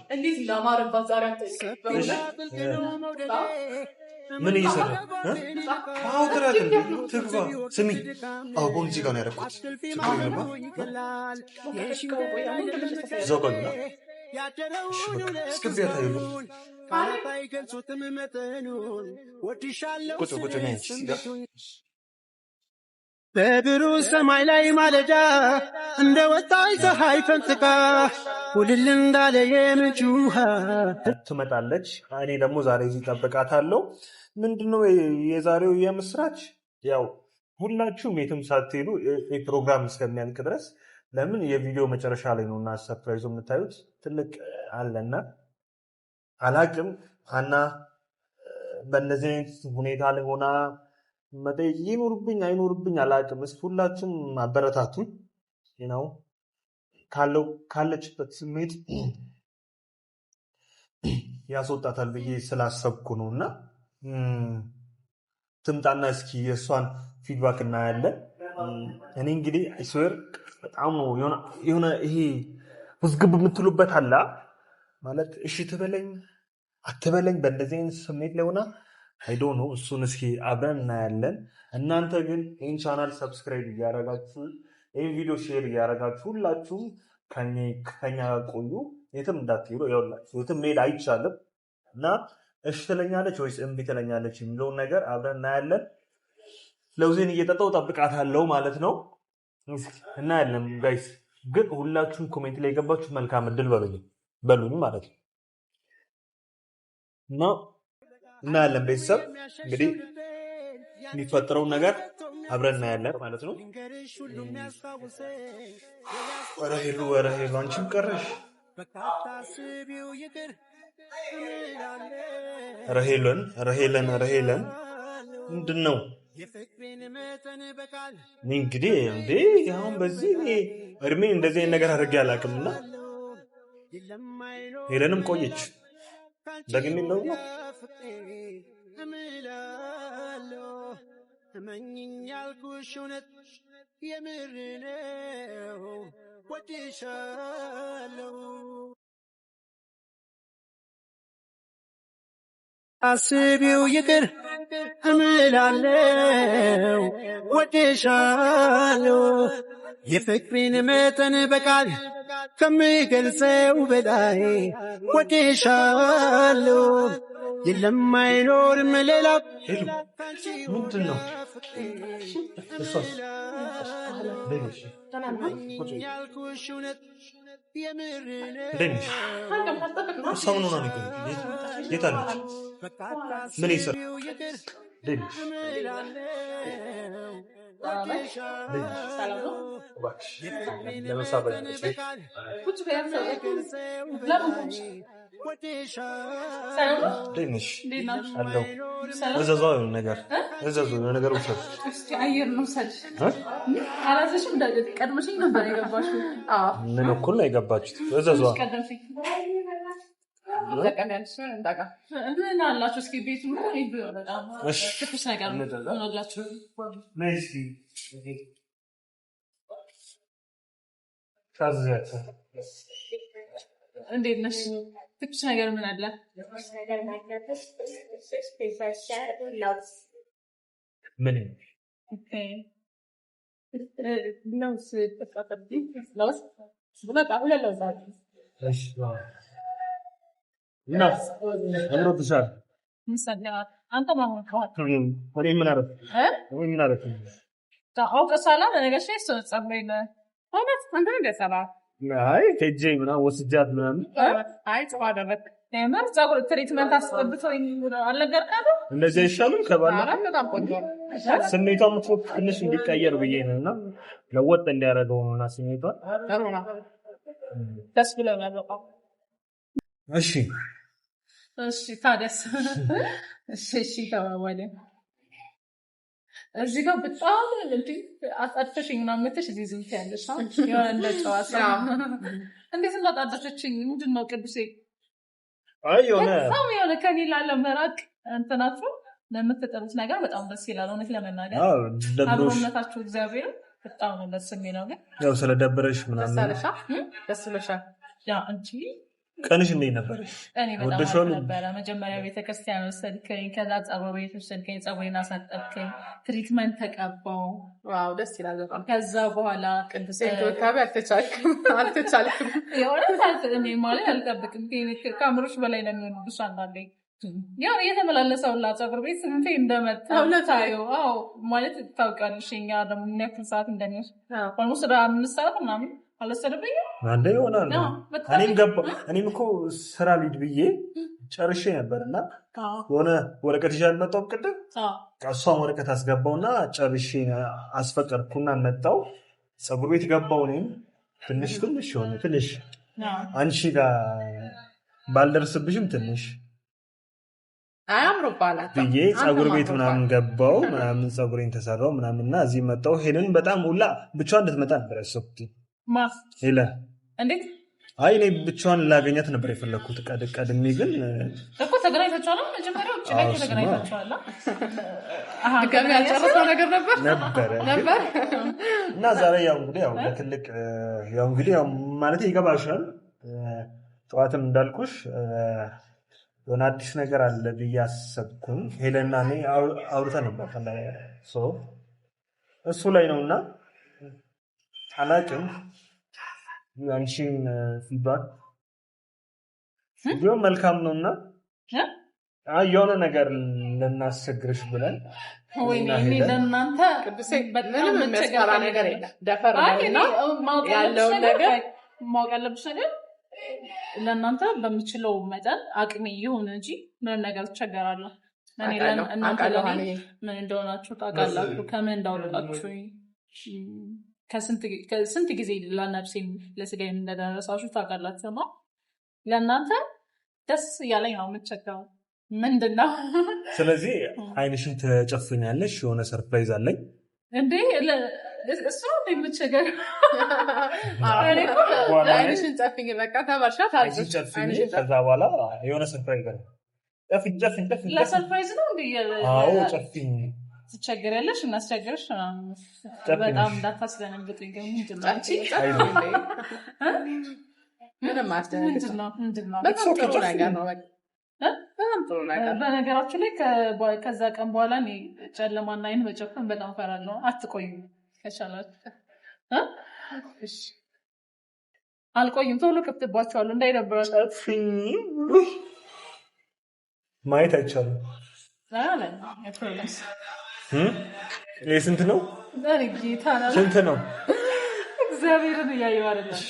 እንዴት ለማረባት ዛሬ አንተ ምን እየሰራ አውጥራት ትግባ ስሚ አሁን እዚህ ጋር ነው ያደረኩት ዘውቀሉና እስከዚያ ታይሉ ቁጭ ቁጭ ነች በብሩህ ሰማይ ላይ ማለዳ እንደ ወጣይ ፀሐይ ፈንጥቃ ሁልል እንዳለ የምንጭ ውሃ ትመጣለች። እኔ ደግሞ ዛሬ እዚህ እጠብቃታለሁ። ምንድነው የዛሬው የምስራች? ያው ሁላችሁም የትም ሳትሄዱ ፕሮግራም እስከሚያልቅ ድረስ ለምን የቪዲዮ መጨረሻ ላይ ነው እና ሰርፕራይዙ የምታዩት ትልቅ አለና አላቅም ሀና በእንደዚህ አይነት ሁኔታ ላይ ሆና መጠየቅ ይኖርብኝ አይኖርብኝ አላቅም። እስኪ ሁላችሁም አበረታቱኝ ነው ካለችበት ስሜት ያስወጣታል ብዬ ስላሰብኩ ነው እና ትምጣና እስኪ የእሷን ፊድባክ እናያለን። እኔ እንግዲህ አይስዌር በጣም ነው የሆነ ይሄ ውዝግብ የምትሉበት አለ ማለት እሺ ትበለኝ አትበለኝ በእንደዚህ አይነት ስሜት ላይ ሆና አይዶ ነው። እሱን እስኪ አብረን እናያለን። እናንተ ግን ይህን ቻናል ሰብስክራይብ እያደረጋችሁ ይህን ቪዲዮ ሼር እያደረጋችሁ ሁላችሁም ከኛ ቆዩ። የትም እንዳትሄዱ። ያውላችሁ የትም መሄድ አይቻልም እና እሺ ትለኛለች ወይስ እምቢ ትለኛለች የሚለውን ነገር አብረን እናያለን። ለውዜን እየጠጣው ጠብቃታለሁ ማለት ነው። እናያለን ጋይስ። ግን ሁላችሁም ኮሜንት ላይ የገባችሁ መልካም እድል በሉኝ ማለት ነው እና እናያለን። ቤተሰብ እንግዲህ የሚፈጠረውን ነገር አብረን እናያለን ማለት ነው። ወረ ሄሉ አንቺም ቀረሽ። ረሄለን ምንድን ነው እንግዲህ እንዴ አሁን በዚህ እድሜ እንደዚህ አይነት ነገር አድርጌ አላውቅምና ሄለንም ቆየች ደግሜ ነው እመኝኝ ያልኩሽ እውነት የምር ነው ወድሻለሁ አስቢው ይቅር እምላለሁ ወድሻለሁ የፍቅሬን መጠን በቃል ከምገልጸው በላይ ወድሻለሁ የለም አይኖርም ሌላ ምንድን ነው ሰሙኑ ነው የታለች ምን ይሰራ ትንሽ አለው እዘዛው ነገር ውሰድ እስቲ አየር ነው ሰድ አላዘሽም እንዳገጥ ቀድመሽኝ ነበር የገባሽው ምን እኩል ነው የገባችሁት እዘዛው ለቀናንሽ እንዳጋ እና አላችሁ እስኪ ቤቱ ነው በጣም ትኩስ ነገር ነው አላችሁ ነይሲ ታዘያታ እንዴት ነሽ ትኩስ ነገር ምን አለ ምን ኦኬ ለውስ ተፈቀደ ለውስ በቃ ሁሉ ለውስ እሺ ነው አብሮ ተሻለ ምሳሌ አንተ ማሁን ካት ወሬ ምን አረፍ ምን አረፍ ታውቀ ሰላም ነገሽ ነው ጸበይና ሆነት አንተ እንደሰራ አይ ከጄ ምናምን ወስጃት ምናምን አይ ተዋደረክ ተመር ጸጉር ትሪትመንት አስጠብቶኝ አልነገርካም እንደዚህ አይሻልም ከባላ በጣም ቆንጆ ስሜቷ ትንሽ እንዲቀየር ብዬ ነውና ለወጥ እንዲያደርገው ነውና ስሜቷ ተሮና ደስ ብሎኛል በቃ እሺ ታደስ እሺ ተባባለ እዚህ ጋር በጣም እንዴ አጣጥፈሽኝ እና መተሽ እዚህ ዝም ያለሽ የሆነ እንደ ጨዋታ እንዴት እንዳጣጥፈሽኝ ምንድነው ቅዱሴ አይ የሆነ ከኔላ ለመራቅ እንትናችሁ ለምትጠሩት ነገር በጣም ደስ ይላል እውነት ለመናገር አብሮነታችሁ እግዚአብሔር በጣም ነው ደስ የሚለው ግን ያው ስለደበረሽ ምናምን ደስ ብሎሻል ያ አንቺ ቀንሽ እንዴት ነበር? እኔ በጣም ነበረ። መጀመሪያ ቤተክርስቲያን ወሰድከኝ፣ ከዛ ጸጉር ቤት ወሰድከኝ፣ ጸጉሬን አሳጠብከኝ፣ ትሪትመንት ተቀባው። ዋው ደስ ይላል በጣም። ከዛ በኋላ ቅዱስ እንክብካቤ አልተቻልክም። እኔ ማለት አልጠብቅም። ከአእምሮሽ በላይ ነው የሚሆንብሽ አንዳንዴ። ያው እየተመላለሰውላ ጸጉር ቤት ስንቴ እንደመጣ ታየው። አዎ ማለት ታውቂያለሽ፣ እኛ ደግሞ ምን ያክል ሰዓት እንደሚወስድ ኦልሞስት 5 ሰዓት ምናምን አልወሰደብኝም። አንዴ ይሆናል። እኔም እኮ ስራ ልሂድ ብዬ ጨርሼ ነበርና የሆነ ወረቀት ይዣል መጣሁ። ቅድም እሷን ወረቀት አስገባውና ጨርሼ አስፈቀድኩና መጣሁ። ፀጉር ቤት ገባሁ። እኔም ትንሽ ሆነ ትንሽ አንቺ ጋር ባልደርስብሽም ትንሽ አያምሮባላት ብዬ ፀጉር ቤት ምናምን ገባሁ። ምናምን ፀጉሬን ተሰራው ምናምንና እዚህ መጣሁ። ሄለን በጣም ሁላ ብቻዋን እንድትመጣ ነበር ያሰብኩት። ሄለን እንዴት? አይ እኔ ብቻዋን ላገኛት ነበር የፈለኩት። ቀድሜ ግን እኮ ተገናኝታችኋል። መጀመሪያ ውጭ ላይ ተገናኝታችኋል። ድጋሚ ያልጨረሰው ነገር ነበር እና ዛሬ ያው ለትልቅ ያው ማለት ይገባሻል። ጠዋትም እንዳልኩሽ የሆነ አዲስ ነገር አለ ብዬ አሰብኩኝ። ሄለንና እኔ አውርተን ነበር እሱ ላይ ነውና አላውቅም። አንቺን ፊድባክ ቢሆን መልካም ነውና የሆነ ነገር ልናስቸግርሽ ብለን ለእናንተ ምንም የሚያስፈራ ነገር የለም። ደፈር ያለውን ነገር ማወቅ ያለብሽ ነገር ለእናንተ በምችለው መጠን አቅሜ ይሁን እንጂ ምንም ነገር ትቸገራለሁ። እናንተ ምን እንደሆናችሁ ታውቃላችሁ። ከምን እንዳወጣችሁ ከስንት ጊዜ ለነፍሴም ለስጋዬ እንደደረሳችሁ ታውቃላችሁ። ነው ለእናንተ ደስ እያለኝ ነው የምትቸገረው። ምንድነው? ስለዚህ አይንሽን ትጨፍኛለሽ። የሆነ ሰርፕራይዝ አለኝ እንዴ እሱ ነው የምትቸገር። አይንሽን ጨፍኝ በቃ ተባርሻት አይንሽን ጨፍኝ። ከዛ በኋላ የሆነ ሰርፕራይዝ አለ። ጨፍኝ ለሰርፕራይዝ ነው እንዴ? አዎ ጨፍኝ። ትቸገሪያለሽ እናስቸገርሽ በጣም እንዳታስደነግጡኝ። ግን ምንም ምንድነው በጣም ጥሩ ነገር ነው። በነገራችሁ ላይ ከዛ ቀን በኋላ እኔ ጨለማና አይን መጨፈን በጣም እፈራለሁ። አትቆዩ ከቻላችሁ። አልቆይም፣ ቶሎ ከፍትባችኋለሁ እንዳይደብራችሁ። ማየት አይቻልም። ስንት ነው? ጌታ ነው። ስንት ነው? እግዚአብሔርን እያየሁ አይደለም